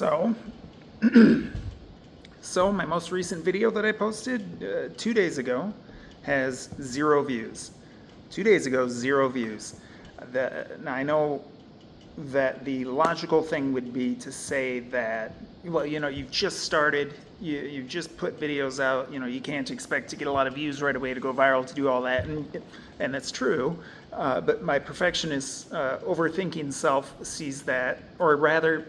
So, so my most recent video that I posted 2 days ago has 0 views. 2 days ago, 0 views. Now I know that the logical thing would be to say that, well, you've just started, you've just put videos out, you can't expect to get a lot of views right away to go viral, to do all that, and that's true. But my perfectionist, overthinking self sees that, or rather,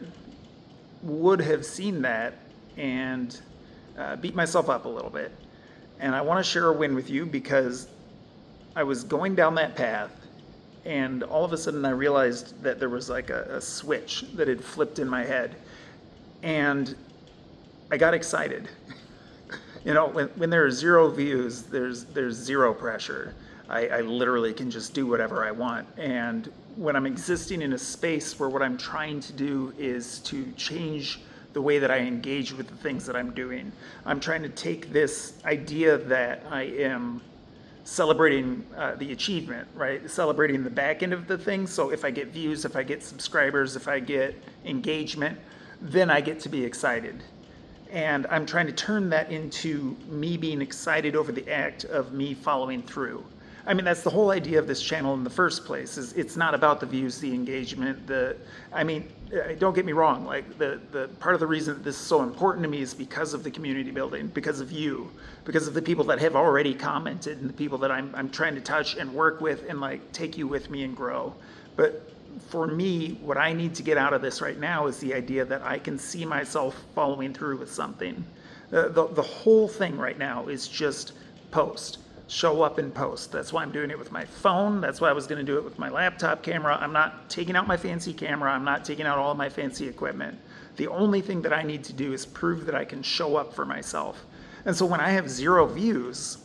would have seen that and beat myself up a little bit. And I want to share a win with you because I was going down that path, and all of a sudden I realized that there was like a switch that had flipped in my head, and I got excited. When there are 0 views, there's zero pressure. I literally can just do whatever I want. And when I'm existing in a space where what I'm trying to do is to change the way that I engage with the things that I'm doing, I'm trying to take this idea that I am celebrating the achievement, right? Celebrating the back end of the thing. So if I get views, if I get subscribers, if I get engagement, then I get to be excited. And I'm trying to turn that into me being excited over the act of me following through. I mean, that's the whole idea of this channel in the first place. Is it's not about the views, the engagement, don't get me wrong. Like the part of the reason that this is so important to me is because of the community building, because of you, because of the people that have already commented, and the people that I'm trying to touch and work with and like take you with me and grow. But for me, what I need to get out of this right now is the idea that I can see myself following through with something. The whole thing right now is just post. Show up and post. That's why I'm doing it with my phone. That's why I was going to do it with my laptop camera. I'm not taking out my fancy camera. I'm not taking out all of my fancy equipment. The only thing that I need to do is prove that I can show up for myself. And so when I have 0 views,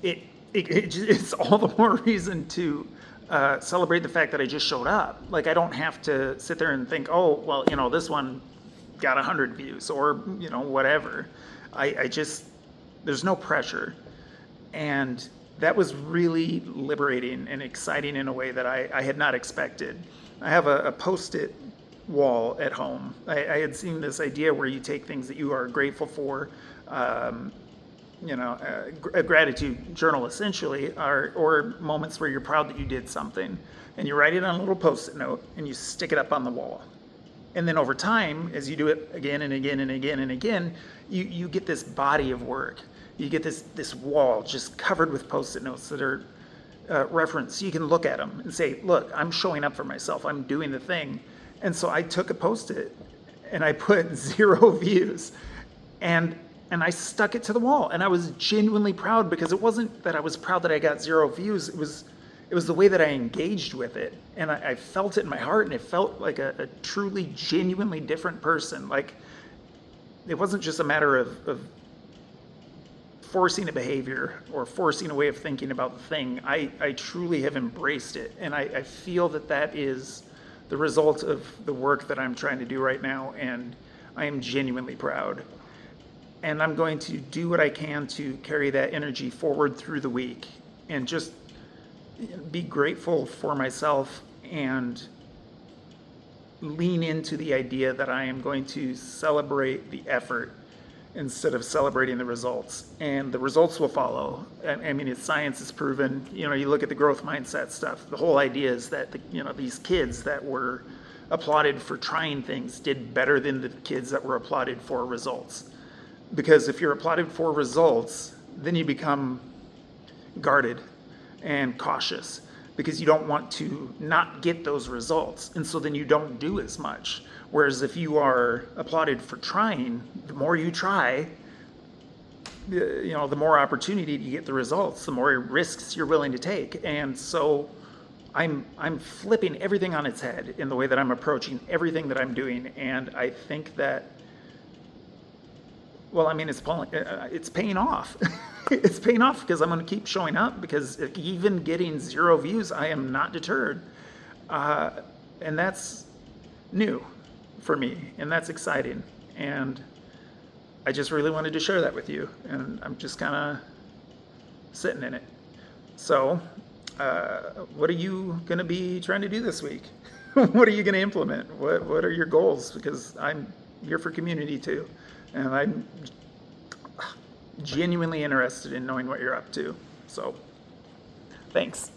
it's all the more reason to celebrate the fact that I just showed up. Like, I don't have to sit there and think, oh, well, this one got 100 views or, whatever. There's no pressure. And that was really liberating and exciting in a way that I had not expected. I have a post-it wall at home. I had seen this idea where you take things that you are grateful for, a gratitude journal essentially, or moments where you're proud that you did something, and you write it on a little post-it note and you stick it up on the wall. And then over time, as you do it again and again and again and again, you get this body of work. You get this wall just covered with post-it notes that are referenced. You can look at them and say, look, I'm showing up for myself. I'm doing the thing. And so I took a post-it and I put 0 views and I stuck it to the wall. And I was genuinely proud, because it wasn't that I was proud that I got 0 views. It was the way that I engaged with it. And I felt it in my heart, and it felt like a truly, genuinely different person. Like, it wasn't just a matter of forcing a behavior or forcing a way of thinking about the thing. I truly have embraced it, and I feel that is the result of the work that I'm trying to do right now, and I am genuinely proud. And I'm going to do what I can to carry that energy forward through the week and just be grateful for myself and lean into the idea that I am going to celebrate the effort instead of celebrating the results. And the results will follow. I mean, science is proven. You look at the growth mindset stuff. The whole idea is that these kids that were applauded for trying things did better than the kids that were applauded for results. Because if you're applauded for results, then you become guarded and cautious, because you don't want to not get those results. And so then you don't do as much. Whereas if you are applauded for trying, the more you try, the more opportunity to get the results, the more risks you're willing to take. And so I'm flipping everything on its head in the way that I'm approaching everything that I'm doing. And I think that, it's paying off. It's paying off because I'm going to keep showing up, because even getting 0 views, I am not deterred. And that's new for me, and that's exciting. And I just really wanted to share that with you, and I'm just kind of sitting in it. So, what are you going to be trying to do this week? what are you going to implement? What are your goals? Because I'm here for community too, and I'm genuinely interested in knowing what you're up to. So, thanks.